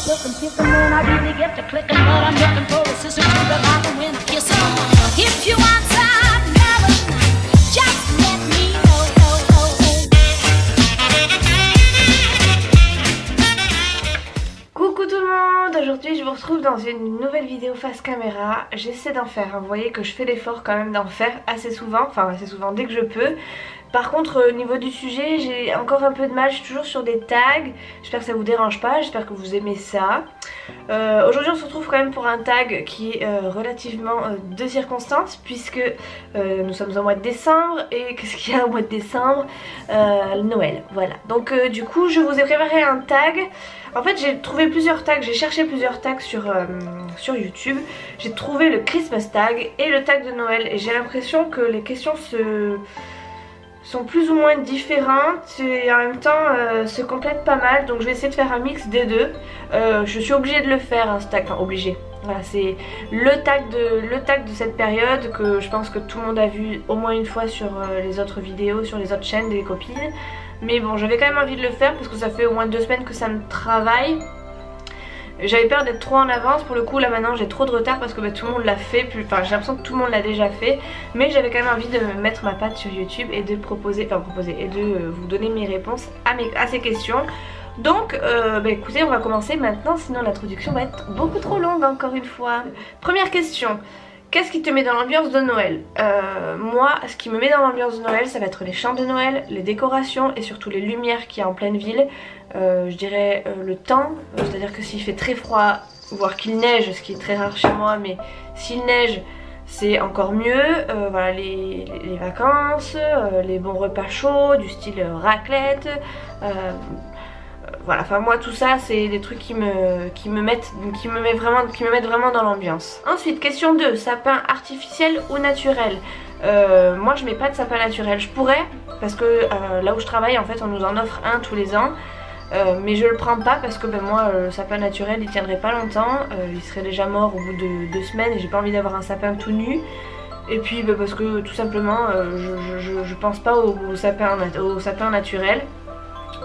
silk and kicking when I really get to clicking, but I'm looking for a sister to revive them when I kiss them. If you want some melody, just let me know. Coucou tout le monde, aujourd'hui je vous retrouve dans une nouvelle vidéo face caméra. J'essaie d'en faire, hein. Vous voyez que je fais l'effort quand même d'en faire assez souvent, enfin assez souvent dès que je peux. Par contre au niveau du sujet j'ai encore un peu de mal, je suis toujours sur des tags. J'espère que ça vous dérange pas, j'espère que vous aimez ça. Aujourd'hui on se retrouve quand même pour un tag qui est relativement de circonstance, puisque nous sommes au mois de décembre. Et qu'est-ce qu'il y a au mois de décembre? Noël, voilà. Donc du coup je vous ai préparé un tag. En fait j'ai trouvé plusieurs tags, j'ai cherché plusieurs tags sur YouTube. J'ai trouvé le Christmas tag et le tag de Noël, et j'ai l'impression que les questions sont plus ou moins différentes et en même temps se complètent pas mal. Donc je vais essayer de faire un mix des deux. Je suis obligée de le faire, hein, ce tag, enfin obligée. Voilà, c'est le tag de cette période que je pense que tout le monde a vu au moins une fois sur les autres vidéos, sur les autres chaînes des copines. Mais bon, j'avais quand même envie de le faire parce que ça fait au moins 2 semaines que ça me travaille. J'avais peur d'être trop en avance, pour le coup là maintenant j'ai trop de retard parce que tout le monde l'a fait, enfin j'ai l'impression que tout le monde l'a déjà fait. Mais j'avais quand même envie de mettre ma patte sur YouTube et de proposer et de vous donner mes réponses à ces questions. Donc écoutez, on va commencer maintenant, sinon l'introduction va être beaucoup trop longue encore une fois. Première question. Qu'est-ce qui te met dans l'ambiance de Noël? Moi, ce qui me met dans l'ambiance de Noël, ça va être les chants de Noël, les décorations et surtout les lumières qu'il y a en pleine ville. Je dirais le temps, c'est-à-dire que s'il fait très froid, voire qu'il neige, ce qui est très rare chez moi, mais s'il neige, c'est encore mieux. Voilà, les vacances, les bons repas chauds, du style raclette. Voilà, enfin moi tout ça c'est des trucs qui me mettent vraiment dans l'ambiance. Ensuite, question 2, sapin artificiel ou naturel? Moi je mets pas de sapin naturel. Je pourrais, parce que là où je travaille en fait on nous en offre un tous les ans. Mais je le prends pas parce que moi le sapin naturel il tiendrait pas longtemps, il serait déjà mort au bout de 2 semaines et j'ai pas envie d'avoir un sapin tout nu. Et puis parce que tout simplement je pense pas au sapin naturel.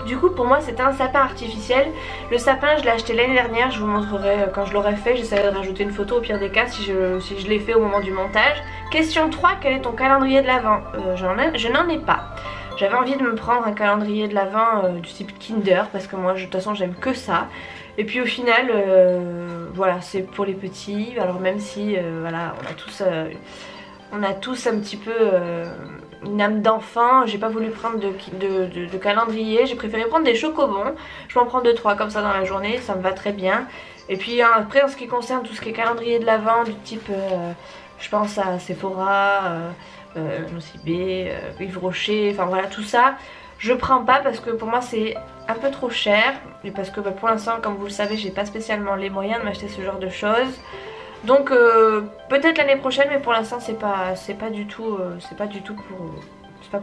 Du coup pour moi c'est un sapin artificiel. Le sapin je l'ai acheté l'année dernière, je vous montrerai quand je l'aurai fait. J'essaierai de rajouter une photo au pire des cas si je l'ai fait au moment du montage. Question 3, quel est ton calendrier de l'Avent? Je n'en ai pas. J'avais envie de me prendre un calendrier de l'Avent du type Kinder parce que moi de toute façon j'aime que ça. Et puis au final voilà, c'est pour les petits. Alors même si voilà, on a tous un petit peu une âme d'enfant, j'ai pas voulu prendre de calendrier, j'ai préféré prendre des chocobons. Je m'en prends 2-3 comme ça dans la journée, ça me va très bien. Et puis après en ce qui concerne tout ce qui est calendrier de l'Avent du type je pense à Sephora, Nocibé, Yves Rocher, enfin voilà tout ça, je prends pas parce que pour moi c'est un peu trop cher. Et parce que pour l'instant comme vous le savez j'ai pas spécialement les moyens de m'acheter ce genre de choses. Donc peut-être l'année prochaine, mais pour l'instant c'est pas du tout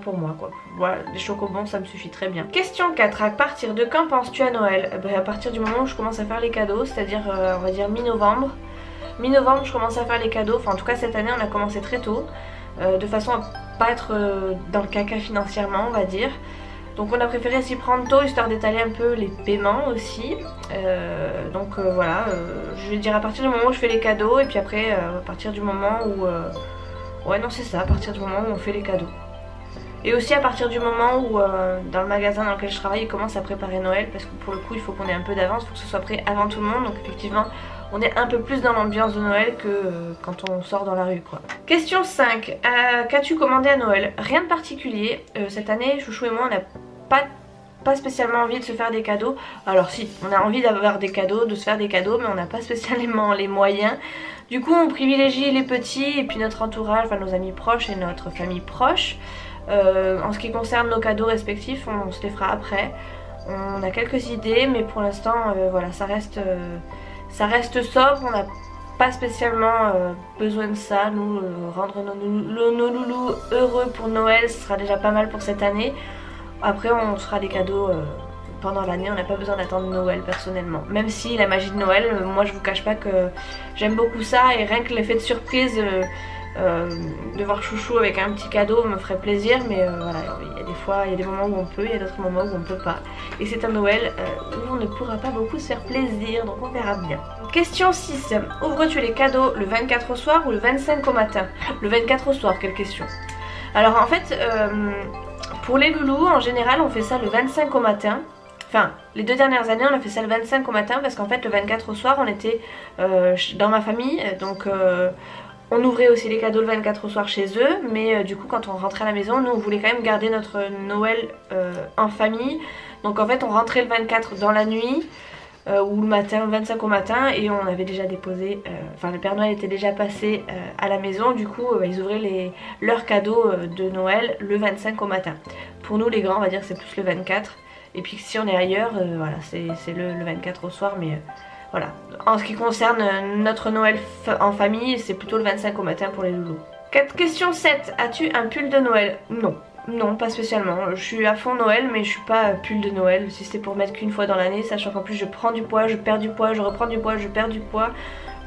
pour moi quoi. Voilà, les chocobons ça me suffit très bien. Question 4, à partir de quand penses-tu à Noël? À partir du moment où je commence à faire les cadeaux, c'est-à-dire on va dire mi-novembre. Mi-novembre je commence à faire les cadeaux, enfin en tout cas cette année on a commencé très tôt, de façon à pas être dans le caca financièrement on va dire. Donc on a préféré s'y prendre tôt histoire d'étaler un peu les paiements aussi. Donc voilà, je vais dire à partir du moment où je fais les cadeaux. Et puis après à partir du moment où ouais non c'est ça, à partir du moment où on fait les cadeaux. Et aussi à partir du moment où dans le magasin dans lequel je travaille ils commencent à préparer Noël. Parce que pour le coup il faut qu'on ait un peu d'avance, il faut que ce soit prêt avant tout le monde. Donc effectivement on est un peu plus dans l'ambiance de Noël que quand on sort dans la rue quoi. Question 5, qu'as-tu commandé à Noël? Rien de particulier. Cette année Chouchou et moi on n'a pas spécialement envie de se faire des cadeaux. Alors si, on a envie d'avoir des cadeaux, de se faire des cadeaux, mais on n'a pas spécialement les moyens. Du coup on privilégie les petits et puis notre entourage, enfin nos amis proches et notre famille proche. En ce qui concerne nos cadeaux respectifs, on se les fera après. On a quelques idées mais pour l'instant voilà, ça reste sobre. On n'a pas spécialement besoin de ça. Nous rendre nos loulous heureux pour Noël, ce sera déjà pas mal pour cette année. Après on se fera des cadeaux pendant l'année, on n'a pas besoin d'attendre Noël personnellement. Même si la magie de Noël, moi je vous cache pas que j'aime beaucoup ça. Et rien que l'effet de surprise de voir Chouchou avec un petit cadeau me ferait plaisir. Mais voilà, il y a des fois il y a des moments où on peut, il y a d'autres moments où on peut pas. Et c'est un Noël où on ne pourra pas beaucoup se faire plaisir, donc on verra bien. Question 6. Ouvres-tu les cadeaux le 24 au soir ou le 25 au matin? Le 24 au soir, quelle question. Alors en fait, pour les loulous, en général on fait ça le 25 au matin. Enfin, les 2 dernières années on a fait ça le 25 au matin parce qu'en fait le 24 au soir on était dans ma famille, donc on ouvrait aussi les cadeaux le 24 au soir chez eux, mais du coup quand on rentrait à la maison, nous on voulait quand même garder notre Noël en famille. Donc en fait on rentrait le 24 dans la nuit ou le matin, le 25 au matin, et on avait déjà déposé, enfin le Père Noël était déjà passé à la maison, du coup ils ouvraient leurs cadeaux de Noël le 25 au matin. Pour nous les grands on va dire que c'est plus le 24, et puis si on est ailleurs, voilà c'est le 24 au soir, mais... Voilà, en ce qui concerne notre Noël en famille, c'est plutôt le 25 au matin pour les loulous. Question 7, as-tu un pull de Noël? Non, non pas spécialement. Je suis à fond Noël mais je suis pas pull de Noël. Si c'était pour mettre qu'une fois dans l'année, sachant qu'en plus je prends du poids, je perds du poids, je reprends du poids, je perds du poids.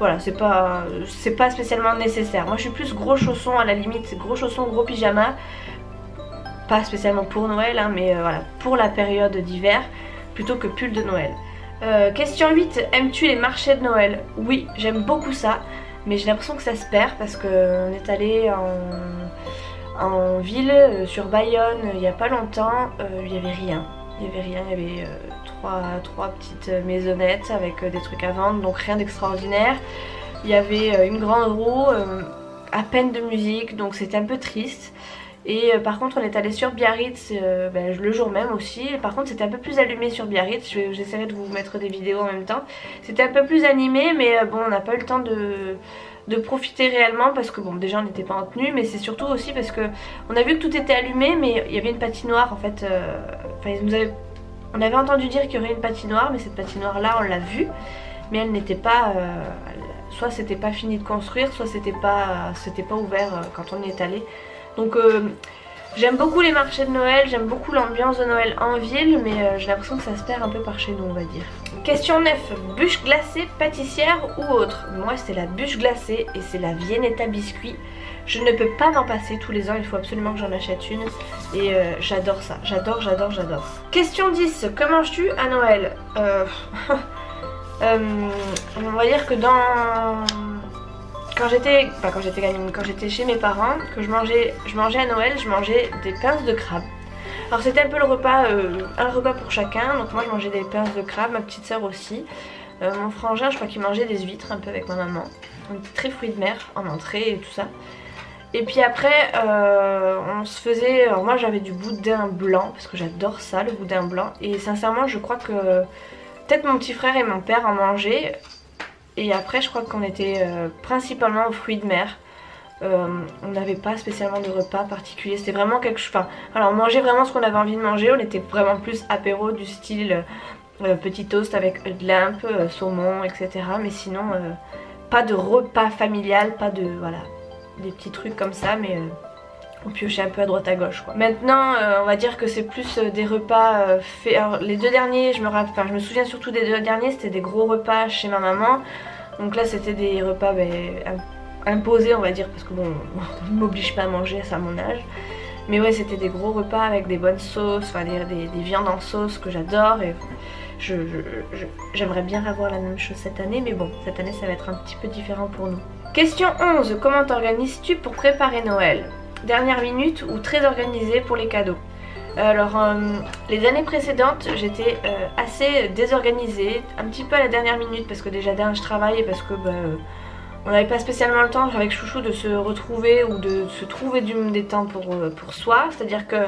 Voilà, c'est pas spécialement nécessaire. Moi je suis plus gros chaussons à la limite, gros chaussons, gros pyjama. Pas spécialement pour Noël hein, mais voilà, pour la période d'hiver plutôt que pull de Noël. Question 8, aimes-tu les marchés de Noël? Oui, j'aime beaucoup ça, mais j'ai l'impression que ça se perd parce qu'on est allé en ville, sur Bayonne, il n'y a pas longtemps, il n'y avait rien. Il y avait trois petites maisonnettes avec des trucs à vendre, donc rien d'extraordinaire. Il y avait une grande roue, à peine de musique, donc c'était un peu triste. Et par contre on est allé sur Biarritz le jour même aussi. Par contre c'était un peu plus allumé sur Biarritz. J'essaierai de vous mettre des vidéos en même temps. C'était un peu plus animé, mais bon on n'a pas eu le temps de profiter réellement parce que bon déjà on n'était pas en tenue, mais c'est surtout aussi parce que on a vu que tout était allumé, mais il y avait une patinoire en fait. On avait entendu dire qu'il y aurait une patinoire, mais cette patinoire là on l'a vue, mais elle n'était pas... soit c'était pas fini de construire, soit c'était pas ouvert quand on y est allé. Donc j'aime beaucoup les marchés de Noël, j'aime beaucoup l'ambiance de Noël en ville, mais j'ai l'impression que ça se perd un peu par chez nous on va dire. Question 9, bûche glacée, pâtissière ou autre? Moi c'est la bûche glacée et c'est la Viennetta biscuit. Je ne peux pas m'en passer tous les ans, il faut absolument que j'en achète une et j'adore ça, j'adore. Question 10, que manges-tu à Noël? On va dire que quand j'étais gamine, quand j'étais chez mes parents, que je mangeais à Noël, je mangeais des pinces de crabe. Alors c'était un peu le repas, un repas pour chacun, donc moi je mangeais des pinces de crabe, ma petite soeur aussi. Mon frangin je crois qu'il mangeait des huîtres un peu avec ma maman. On était très fruits de mer en entrée et tout ça. Et puis après on se faisait, alors moi j'avais du boudin blanc, parce que j'adore ça le boudin blanc. Et sincèrement je crois que peut-être mon petit frère et mon père en mangeaient. Et après je crois qu'on était principalement aux fruits de mer. On n'avait pas spécialement de repas particulier, c'était vraiment quelque chose... Enfin, alors on mangeait vraiment ce qu'on avait envie de manger, on était vraiment plus apéro du style petit toast avec de limpe, saumon, etc. Mais sinon pas de repas familial, pas de... voilà, des petits trucs comme ça, mais... on piochait un peu à droite à gauche quoi. Maintenant on va dire que c'est plus des repas faits. Alors les 2 derniers, je me souviens surtout des 2 derniers, c'était des gros repas chez ma maman. Donc là c'était des repas imposés on va dire, parce que bon on ne m'oblige pas à manger à mon âge. Mais ouais c'était des gros repas avec des bonnes sauces, enfin des viandes en sauce que j'adore. Et j'aimerais bien avoir la même chose cette année, mais bon cette année ça va être un petit peu différent pour nous. Question 11, comment t'organises-tu pour préparer Noël? Dernière minute ou très organisée pour les cadeaux? Alors les années précédentes j'étais assez désorganisée, un petit peu à la dernière minute parce que déjà d'un je travaille et parce que on n'avait pas spécialement le temps avec Chouchou de se retrouver ou de se trouver des temps pour soi. C'est à dire que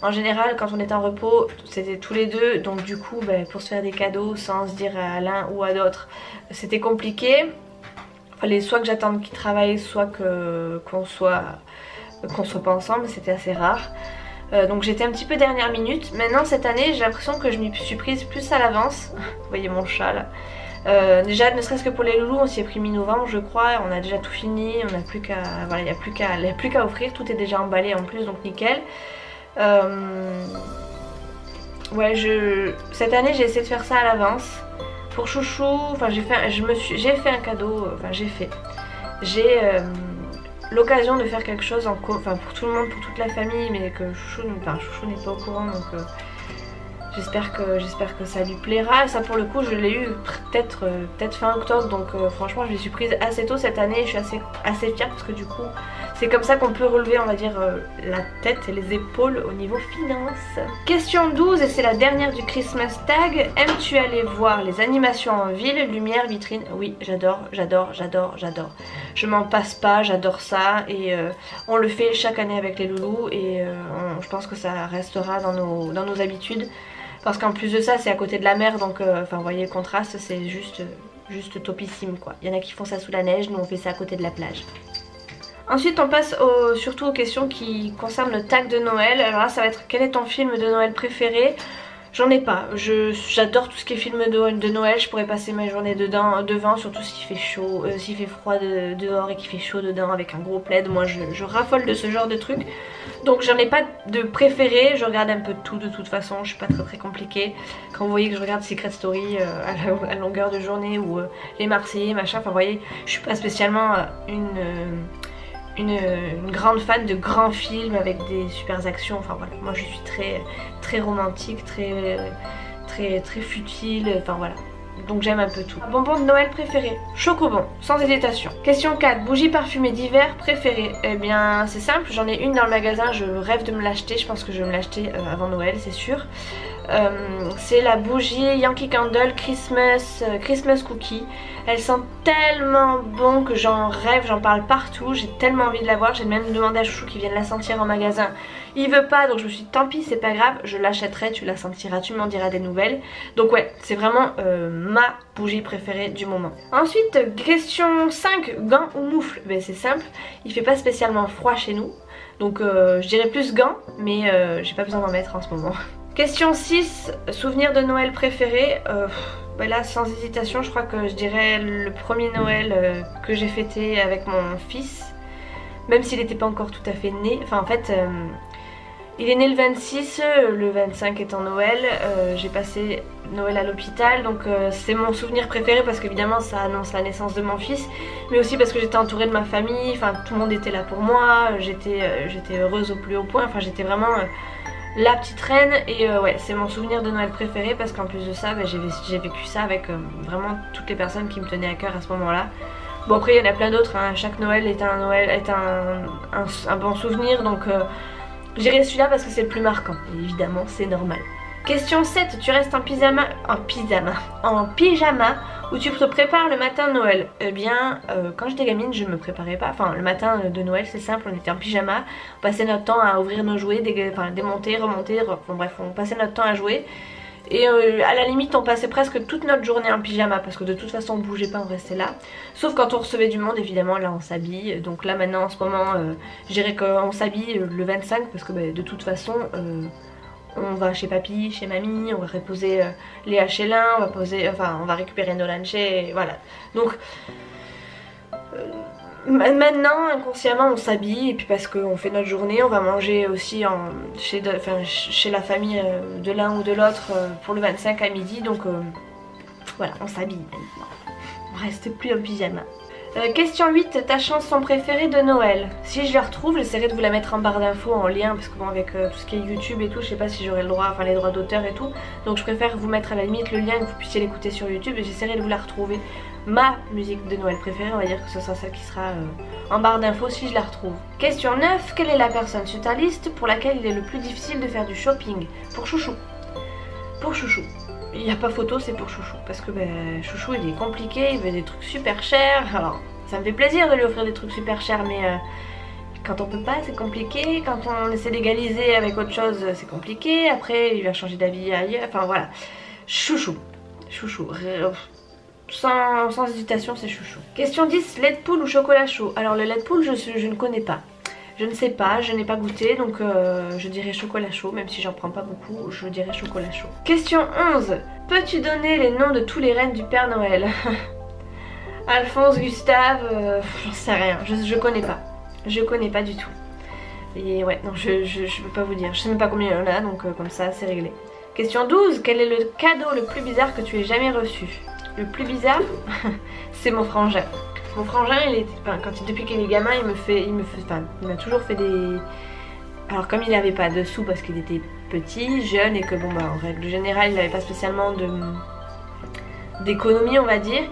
en général quand on est en repos c'était tous les deux, donc du coup pour se faire des cadeaux sans se dire à l'un ou à l'autre c'était compliqué. Fallait soit que j'attende qu'il travaille, soit qu'on soit pas ensemble, c'était assez rare. Donc j'étais un petit peu dernière minute. Maintenant cette année j'ai l'impression que je m'y suis prise plus à l'avance. Vous voyez mon chat là. Déjà ne serait-ce que pour les loulous on s'y est pris mi-novembre je crois. On a déjà tout fini, on n'a plus qu'à... Voilà, il n'y a plus qu'à offrir, tout est déjà emballé en plus donc nickel. Ouais cette année j'ai essayé de faire ça à l'avance. Pour Chouchou, enfin j'ai fait un cadeau, enfin j'ai l'occasion de faire quelque chose enfin pour tout le monde, pour toute la famille, mais que Chouchou n'est pas au courant, donc j'espère que ça lui plaira. Ça pour le coup je l'ai eu peut-être fin octobre, donc franchement je l'ai surprise assez tôt cette année et je suis assez fière parce que du coup c'est comme ça qu'on peut relever, on va dire, la tête et les épaules au niveau finance. Question 12 et c'est la dernière du Christmas tag. Aimes-tu aller voir les animations en ville, lumière, vitrine? Oui, j'adore. Je m'en passe pas, j'adore ça et on le fait chaque année avec les loulous et je pense que ça restera dans nos habitudes. Parce qu'en plus de ça c'est à côté de la mer, donc enfin vous voyez le contraste, c'est juste topissime quoi. Il y en a qui font ça sous la neige, nous on fait ça à côté de la plage. Ensuite on passe surtout aux questions qui concernent le tag de Noël. Alors là ça va être quel est ton film de Noël préféré? J'en ai pas, j'adore tout ce qui est film de Noël, je pourrais passer ma journée devant, surtout s'il fait chaud, s'il fait froid dehors et qu'il fait chaud dedans avec un gros plaid. Moi je raffole de ce genre de truc. Donc j'en ai pas de préféré, je regarde un peu de tout de toute façon, je suis pas très compliquée. Quand vous voyez que je regarde Secret Story à longueur de journée ou les Marseillais machin, enfin vous voyez, je suis pas spécialement une grande fan de grands films avec des super actions, enfin voilà, moi je suis très romantique, très futile, enfin voilà. Donc j'aime un peu tout. Bonbon de Noël préféré? Chocobon, sans hésitation. Question 4, bougie parfumée d'hiver préférée? Eh bien c'est simple, j'en ai une dans le magasin, je rêve de me l'acheter, je pense que je vais me l'acheter avant Noël c'est sûr. C'est la bougie Yankee Candle Christmas Cookie. Elle sent tellement bon que j'en rêve, j'en parle partout, j'ai tellement envie de l'avoir. J'ai même demandé à Chouchou qu'il vienne la sentir en magasin. Il veut pas, donc je me suis dit tant pis c'est pas grave, je l'achèterai, tu la sentiras, tu m'en diras des nouvelles. Donc ouais, c'est vraiment ma bougie préférée du moment. Ensuite question 5, gants ou moufles? Ben c'est simple, il fait pas spécialement froid chez nous. Donc je dirais plus gants, mais j'ai pas besoin d'en mettre en ce moment. Question 6, souvenir de Noël préféré? Ben là sans hésitation je crois que je dirais le premier Noël que j'ai fêté avec mon fils. Même s'il n'était pas encore tout à fait né, enfin en fait il est né le 26, le 25 étant Noël, j'ai passé Noël à l'hôpital, donc c'est mon souvenir préféré parce qu'évidemment ça annonce la naissance de mon fils, mais aussi parce que j'étais entourée de ma famille, enfin tout le monde était là pour moi, j'étais heureuse au plus haut point, enfin j'étais vraiment la petite reine et ouais c'est mon souvenir de Noël préféré parce qu'en plus de ça bah, j'ai vécu ça avec vraiment toutes les personnes qui me tenaient à cœur à ce moment là. Bon après il y en a plein d'autres, hein. Chaque Noël est un bon souvenir, donc j'irai celui-là parce que c'est le plus marquant, et évidemment c'est normal. Question 7, tu restes en pyjama ou tu te prépares le matin de Noël? Eh bien quand j'étais gamine je me préparais pas, enfin le matin de Noël c'est simple, on était en pyjama, on passait notre temps à ouvrir nos jouets, démonter, remonter, enfin bref on passait notre temps à jouer. Et à la limite on passait presque toute notre journée en pyjama parce que de toute façon on bougeait pas, on restait là. Sauf quand on recevait du monde évidemment, là on s'habille. Donc là maintenant en ce moment je dirais qu'on s'habille le 25 parce que bah, de toute façon on va chez papy, chez mamie, on va reposer Léa chez l'un, on va récupérer Nolan chez... voilà. Donc maintenant inconsciemment on s'habille et puis parce qu'on fait notre journée, on va manger aussi chez la famille de l'un ou de l'autre pour le 25 à midi, donc voilà on s'habille maintenant, on reste plus en pyjama. Question 8, ta chanson préférée de Noël? Si je la retrouve j'essaierai de vous la mettre en barre d'infos en lien parce que bon avec tout ce qui est YouTube et tout je sais pas si j'aurai le droit, enfin les droits d'auteur et tout, donc je préfère vous mettre à la limite le lien que vous puissiez l'écouter sur YouTube et j'essaierai de vous la retrouver. Ma musique de Noël préférée, on va dire que ce sera celle qui sera en barre d'infos si je la retrouve. Question 9, quelle est la personne sur ta liste pour laquelle il est le plus difficile de faire du shopping? Pour Chouchou. Pour Chouchou. Il n'y a pas photo, c'est pour Chouchou. Parce que ben, Chouchou il est compliqué, il veut des trucs super chers. Alors ça me fait plaisir de lui offrir des trucs super chers, mais quand on peut pas c'est compliqué. Quand on essaie d'égaliser avec autre chose c'est compliqué. Après il va changer d'avis ailleurs, enfin voilà. Chouchou. Chouchou. Sans hésitation c'est Chouchou. Question 10, lait de poule ou chocolat chaud? Alors le lait de poule je ne connais pas. Je ne sais pas, je n'ai pas goûté, donc je dirais chocolat chaud, même si j'en prends pas beaucoup, je dirais chocolat chaud. Question 11, peux-tu donner les noms de tous les reines du Père Noël? Alphonse, Gustave, j'en sais rien, je connais pas. Je connais pas du tout. Et ouais, non, je peux pas vous dire, je sais même pas combien il y en a, donc comme ça c'est réglé. Question 12, quel est le cadeau le plus bizarre que tu aies jamais reçu? Le plus bizarre, c'est mon frangin. Mon frangin, depuis qu'il est gamin, il m'a toujours fait des... Alors comme il n'avait pas de sous parce qu'il était petit, jeune et que bon bah en règle générale il n'avait pas spécialement d'économie on va dire,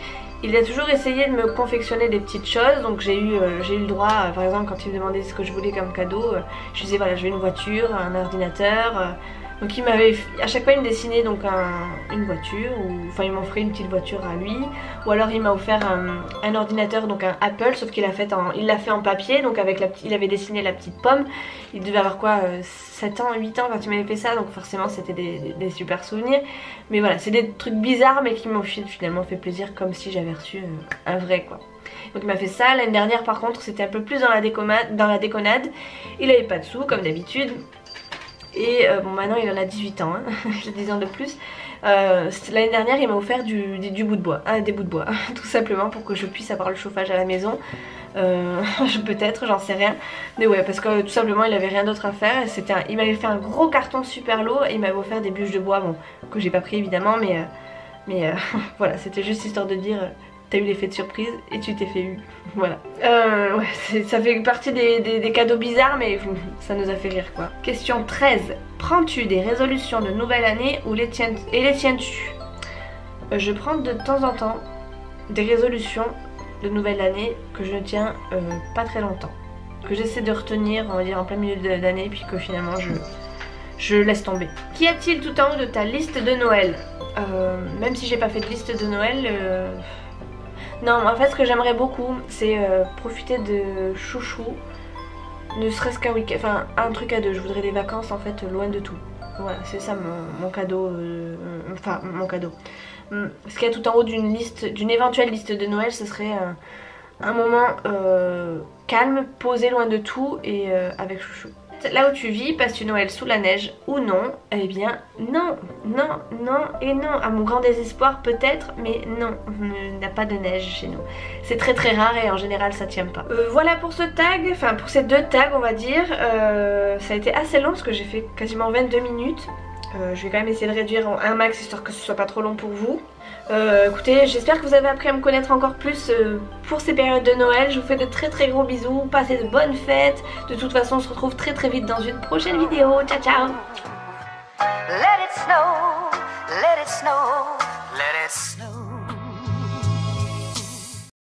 il a toujours essayé de me confectionner des petites choses. Donc j'ai eu le droit, par exemple quand il me demandait ce que je voulais comme cadeau, je disais voilà je veux une voiture, un ordinateur. Donc il m'avait, à chaque fois il me dessinait donc une voiture, enfin il m'offrait une petite voiture à lui, ou alors il m'a offert un ordinateur, donc un Apple, sauf qu'il l'a fait en papier, donc il avait dessiné la petite pomme. Il devait avoir quoi, 7 ans, 8 ans quand il m'avait fait ça, donc forcément c'était des super souvenirs. Mais voilà, c'est des trucs bizarres mais qui m'ont finalement fait plaisir, comme si j'avais reçu un vrai quoi. Donc il m'a fait ça. L'année dernière par contre c'était un peu plus dans la déconnade, il avait pas de sous comme d'habitude. Et bon maintenant il en a 18 ans, hein. J'ai 10 ans de plus. L'année dernière il m'a offert du bout de bois, des bouts de bois tout simplement pour que je puisse avoir le chauffage à la maison. Peut-être, j'en sais rien. Mais ouais, parce que tout simplement il avait rien d'autre à faire. Il m'avait fait un gros carton super lourd et il m'avait offert des bûches de bois, bon, que j'ai pas pris évidemment, mais voilà, c'était juste histoire de dire t'as eu l'effet de surprise et tu t'es fait eu. Voilà. Ouais, ça fait partie des cadeaux bizarres, mais ça nous a fait rire quoi. Question 13. Prends-tu des résolutions de nouvelle année ou les tiens-tu? Je prends de temps en temps des résolutions de nouvelle année que je ne tiens pas très longtemps. Que j'essaie de retenir, on va dire en plein milieu de l'année, puis que finalement je laisse tomber. Qu'y a-t-il tout en haut de ta liste de Noël? Même si j'ai pas fait de liste de Noël... Non, en fait ce que j'aimerais beaucoup c'est profiter de chouchou, ne serait-ce qu'un week-end, enfin un truc à deux. Je voudrais des vacances en fait loin de tout. Voilà, c'est ça mon cadeau, enfin mon cadeau. Ce qu'il y a tout en haut d'une éventuelle liste de Noël, ce serait un moment calme, posé loin de tout et avec chouchou. Là où tu vis, passes-tu Noël sous la neige ou non? Eh bien non, non, non et non. À mon grand désespoir peut-être, mais non, il n'y a pas de neige chez nous. C'est très très rare et en général ça tient pas. Voilà pour ce tag, enfin pour ces deux tags on va dire. Ça a été assez long parce que j'ai fait quasiment 22 minutes. Je vais quand même essayer de réduire un max histoire que ce soit pas trop long pour vous. Écoutez, j'espère que vous avez appris à me connaître encore plus pour ces périodes de Noël. Je vous fais de très très gros bisous, passez de bonnes fêtes. De toute façon on se retrouve très très vite dans une prochaine vidéo. Ciao ciao. Let it snow, let it snow.